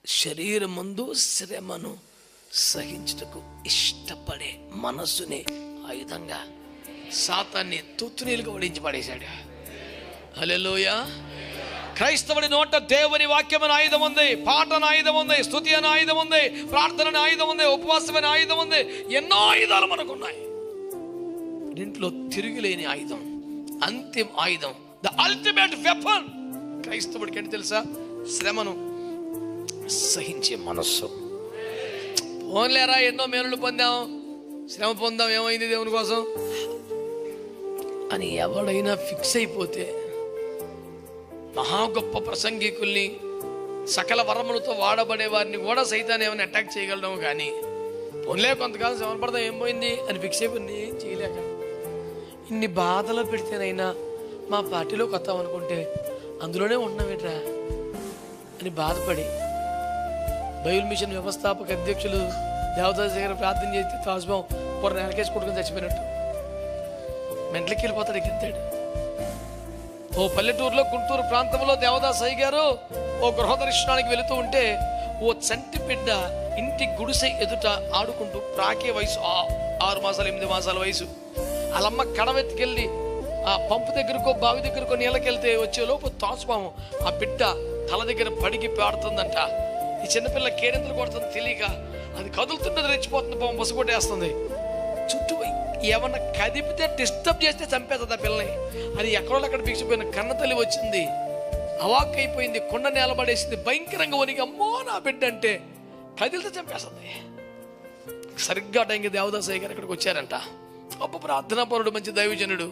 శరీరమందు శ్రమను సహించుటకు ఇష్టపడే మనస్సుని ఆయుధంగా సాతాన్ని తుత్తునీలుగా ఓడించి పడేశాడు. హల్లెలూయా. క్రైస్తవుడి నోట దేవుని వాక్యం అనే ఆయుధం ఉంది, పాట అనే ఆయుధం ఉంది, స్తుతి అనే ఆయుధం ఉంది, ప్రార్థన అనే ఆయుధం ఉంది, ఉపవాసం అనే ఆయుధం ఉంది. ఎన్నో ఆయుధాలు మనకున్నాయి. దీంట్లో తిరుగులేని ఆయుధం, అంతిమ ఆయుధం, ద అల్టిమేట్ వెపన్ క్రైస్తవుడికి ఏంటి తెలుసా? శ్రమను సహించే మనస్సు. పోన్లేరా, ఎన్నో మేలులు పొందాం, శ్రమ పొందాం, ఏమైంది దేవుని కోసం అని ఎవడైనా ఫిక్స్ అయిపోతే, మహా గొప్ప ప్రసంగికుల్ని, సకల వరములతో వాడబడే వారిని కూడా సైతాన్ని ఏమైనా అటాక్ చేయగలడం, కానీ పోన్లే కొంతకాలం శ్రమ పడదాం, ఏం పోయింది అని ఫిక్స్ అయిపోయింది, ఏం చేయలేక ఇన్ని బాధలు పెడితేనైనా మా పార్టీలోకి వస్తాం అనుకుంటే అందులోనే ఉన్నామేట్రా అని బాధపడి బైబిల్ మిషన్ వ్యవస్థాపక అధ్యక్షులు దేవదాస్ దగ్గర ప్రార్థన చేస్తే తాజ్బాం పొర నెలకేసి కొట్టుకుని చచ్చిపోయినట్టు మెంట్లకి వెళ్ళిపోతాడు, ఎక్కింతాడు. ఓ పల్లెటూరులో గుంటూరు ప్రాంతంలో దేవదాస్ అయ్య గారు ఓ గృహదర్శనానికి వెళుతూ ఉంటే ఓ చంటి బిడ్డ ఇంటి గుడిసె ఎదుట ఆడుకుంటూ, ప్రాకే వయసు 6 మాసాలు 8 మాసాల వయసు, వాళ్ళమ్మ కడవెత్తికెళ్ళి ఆ పంపు దగ్గరకో బావి దగ్గరకో నీళ్ళకెళ్తే వచ్చేలోపు తాచుపాము ఆ బిడ్డ తల దగ్గర పడికి పాడుతుందంట. ఈ చిన్నపిల్ల కేరింతలు కొడుతుంది తెలియక, అది కదులుతున్నది, రెచ్చిపోతుంది, పాము బస్సు కొట్టేస్తుంది. చుట్టూ ఏమన్నా కదిపితే డిస్టర్బ్ చేస్తే చంపేస్తుంది ఆ పిల్లని. అది ఎక్కడో అక్కడ బిగిసిపోయిన కన్న తల్లి వచ్చింది, అవాక్ అయిపోయింది, కొండ నేలబడేసింది, భయంకరంగా వనికి అమ్మో నా బిడ్డ అంటే కదిలితే చంపేస్తుంది. సరిగ్గా టైంకి దేవదాసయ్య గారు ఇక్కడికి వచ్చారంట. గొప్ప ప్రార్థనా పరుడు, మంచి దైవజనుడు.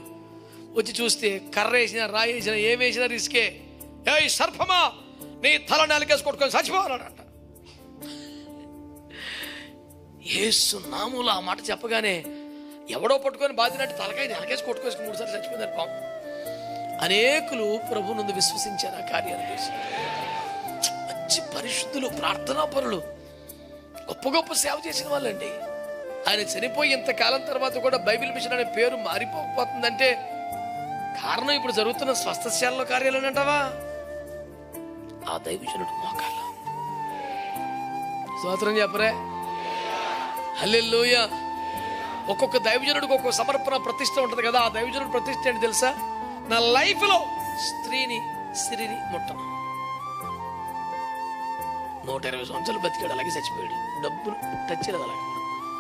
వచ్చి చూస్తే కర్ర వేసినా రాయి వేసినా ఏం వేసినా రిస్కే. ఏ సర్పమా, నీ తల నేలకేసి కొట్టుకొని చచ్చిపోవాలంట. యేసు నామములో ఆ మాట చెప్పగానే ఎవడో పట్టుకొని బాధినట్టు తలకాయ నేలకేసి కొట్టుకొని 3 సార్లు చచ్చిపోయిందని పాపం. అనేకులు ప్రభు నందు విశ్వసించారు ఆ కార్యాన్ని చేసి. మంచి పరిశుద్ధులు, ప్రార్థనా పరులు, గొప్ప గొప్ప సేవ చేసిన వాళ్ళండి. ఆయన చనిపోయి ఇంతకాలం తర్వాత కూడా బైబిల్ మిషన్ అనే పేరు మారిపోతుందంటే కారణం ఇప్పుడు జరుగుతున్న స్వస్థశాలలో కార్యాలు అంటావా? ఆ దైవజనుడు మోకాళ్ళు. స్తోత్రం చెప్పరే. హల్లెలూయా. ఒక్కొక్క దైవజనుడికి ఒక్కొక్క సమర్పణ ప్రతిష్ట ఉంటుంది కదా. ఆ దైవజనుడు ప్రతిష్ట ఏంటి తెలుసా? నా లైఫ్లో స్త్రీని ముట్టను. 120 సంవత్సరాలు బతికాడు, అలాగే చచ్చిపోయాడు. డబ్బులు టచ్ చేయలేదు, అలాగే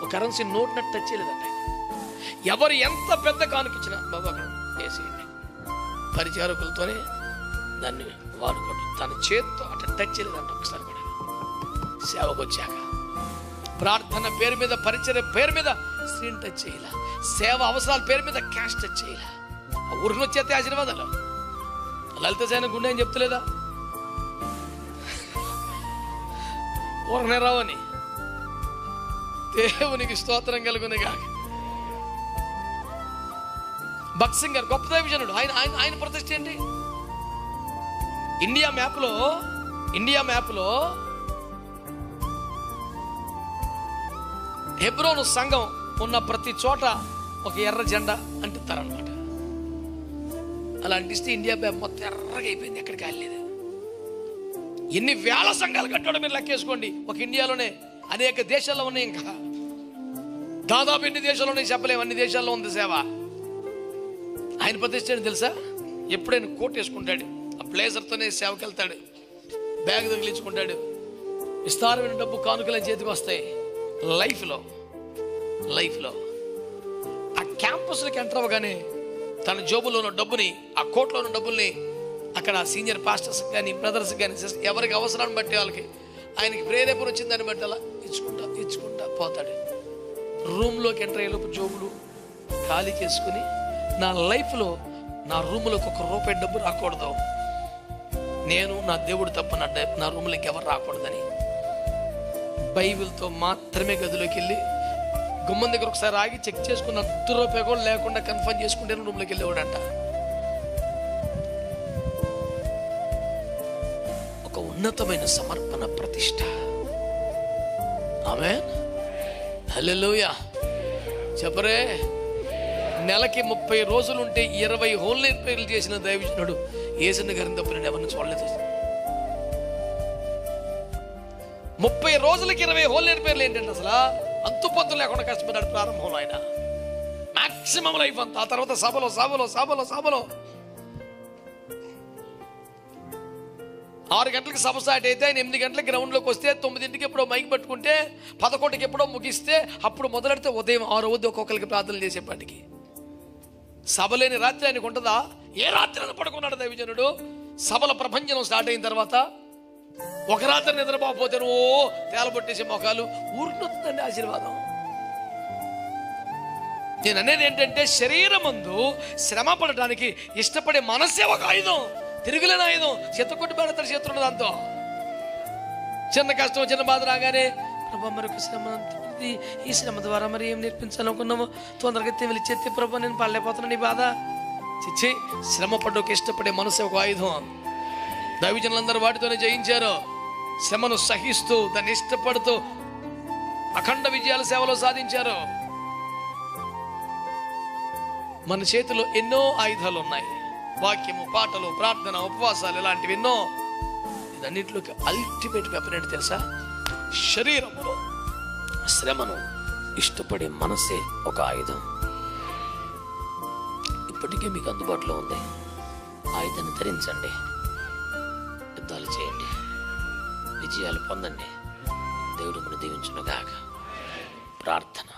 ఒక కరెన్సీ నోట్ నట్టు టచ్ చేయలేదంట. ఎవరు ఎంత పెద్ద కానుకిచ్చినా బాబు అక్కడ వేసేయండి, పరిచారకులతోనే దాన్ని వాడుకోండి. తన చేతితో అట్లా టచ్ చేయలేదంట ఒకసారి కూడా. సేవకు వచ్చాక ప్రార్థన పేరు మీద, పరిచర్య పేరు మీద స్క్రీన్ టచ్ చేయాల, సేవ అవసరాల పేరు మీద క్యాష్ టచ్ చేయాల. ఆ ఊరిని వచ్చేస్తే ఆశీర్వాదాలు. లలిత సేన గుండె అని చెప్తలేదా? ఊరనే రావని. దేవునికి స్తోత్రం కలుగునే కాక. భక్త్ సింగ్ గారు గొప్ప దైవజనుడు. ఆయన ప్రతిష్ట ఏంటి? ఇండియా మ్యాప్లో హెబ్రోను సంఘం ఉన్న ప్రతి చోట ఒక ఎర్ర జెండా అంటిస్తారనమాట. అలా అంటిస్తే ఇండియా మ్యాప్ మొత్తం ఎర్రగా అయిపోయింది, ఎక్కడికి వెళ్ళలేదు. ఎన్ని వేల సంఘాలు కట్టాడో మీరు లెక్కేసుకోండి. ఒక ఇండియాలోనే అనేక దేశాల్లో ఉన్నాయి, ఇంకా దాదాపు ఎన్ని దేశాల్లో ఉన్నాయి చెప్పలేము, అన్ని దేశాల్లో ఉంది సేవ. ఆయన ప్రతిష్ట ఏంటి తెలుసా? ఎప్పుడైనా కోట్ వేసుకుంటాడు, ఆ బ్లేజర్తోనే సేవకి వెళ్తాడు, బ్యాగ్ తగిలించుకుంటాడు, విస్తారమైన డబ్బు కానుకల చేతికి వస్తాయి. లైఫ్లో ఆ క్యాంపస్లోకి ఎంటర్ అవ్వగానే తన జోబులో ఉన్న డబ్బుని, ఆ కోట్లో ఉన్న డబ్బుల్ని అక్కడ సీనియర్ పాస్టర్స్ కానీ బ్రదర్స్ కానీ ఎవరికి అవసరాన్ని బట్టి వాళ్ళకి ఆయనకి ప్రేరేపణ వచ్చింది దాన్ని బట్టి అలా ఇచ్చుకుంటా పోతాడు. రూమ్లోకి ఎంటర్ అయ్యేలోపు జోబులు ఖాళీకి వేసుకుని, నా లైఫ్లో నా రూమ్లోకి ₹1 డబ్బు రాకూడదు, నేను నా దేవుడు తప్ప నా రూమ్లోకి ఎవరు రాకూడదని బైబిల్తో మాత్రమే గదిలోకి వెళ్ళి గుమ్మం దగ్గర ఒకసారి ఆగి చెక్ చేసుకున్న ₹1 కూడా లేకుండా కన్ఫర్మ్ చేసుకుంటే రూమ్లోకి వెళ్ళేవాడంట. ఒక ఉన్నతమైన సమర్పణ ప్రతిష్ట. ఆమేన్. హల్లెలూయా. చెప్పరే. నెలకి 30 రోజులుంటే 20 హోల్ పేర్లు చేసిన దైవజనుడు యేసన్న గారిని తప్ప నేను ఎవరిని చూడలేదు. 30 రోజులకి 20 హోల్లేని పేర్లు ఏంటంటే అసలు అంతు పొంతు లేకుండా కష్టపడ్డాడు ప్రారంభంలో ఆయన. మాక్సిమం లైఫ్ అంతా. ఆ తర్వాత సభలో 6 గంటలకు సభ స్టార్ట్ అయితే ఆయన 8 గంటలకు గ్రౌండ్లోకి వస్తే 9ంటికి ఎప్పుడో మైక్ పట్టుకుంటే 11కి ఎప్పుడో ముగిస్తే అప్పుడు మొదలెడితే ఉదయం 6 అవుద్ది ఒక్కొక్కరికి ప్రార్థనలు చేసేపాటికి. సభ లేని రాత్రి ఆయనకు ఉంటుందా? ఏ రాత్రి పడుకున్నాడు దైవజనుడు. సభల ప్రభంజనం స్టార్ట్ అయిన తర్వాత ఒక రాత్రి నిద్రపోకపోతే తేలబొట్టేసే మొఖాలు ఊరినొస్తుందండి ఆశీర్వాదం. నేను అనేది ఏంటంటే శరీరమందు శ్రమ పడటానికి ఇష్టపడే మనసే ఒక ఆయుధం, తిరుగులేని ఆయుధం. చెత్తకొట్టి పెడతారు చేతులు. దాంతో చిన్న కష్టం చిన్న బాధ రాగానే ప్రభా మరొక శ్రమ, ఈ శ్రమ ద్వారా మరి ఏం నేర్పించాలనుకున్నామో తొందరగా తెమిలి చెత్తే ప్రభా నేను పడలేకపోతున్నాను ఈ బాధ. చిచ్చి, శ్రమ పడ్డకు ఇష్టపడే మనసే ఒక ఆయుధం. దైవజనులందరూ వాటితోనే జయించారు. శ్రమను సహిస్తూ దాన్ని ఇష్టపడుతూ అఖండ విజయాల సేవలో సాధించారు. మన చేతిలో ఎన్నో ఆయుధాలు ఉన్నాయి. వాక్యము, పాటలు, ప్రార్థన, ఉపవాసాలు, ఇలాంటివి ఎన్నో. ఇదన్నింటిలోకి అల్టిమేట్ వెపన్ ఏంటి తెలుసా? శరీరంలో శ్రమను ఇష్టపడే మనసే ఒక ఆయుధం. ఇప్పటికే మీకు అందుబాటులో ఉంది. ఆయుధాన్ని ధరించండి, యుద్ధాలు చేయండి, విజయాలు పొందండి. దేవుడు మనం దీవించునుగాక. ప్రార్థన.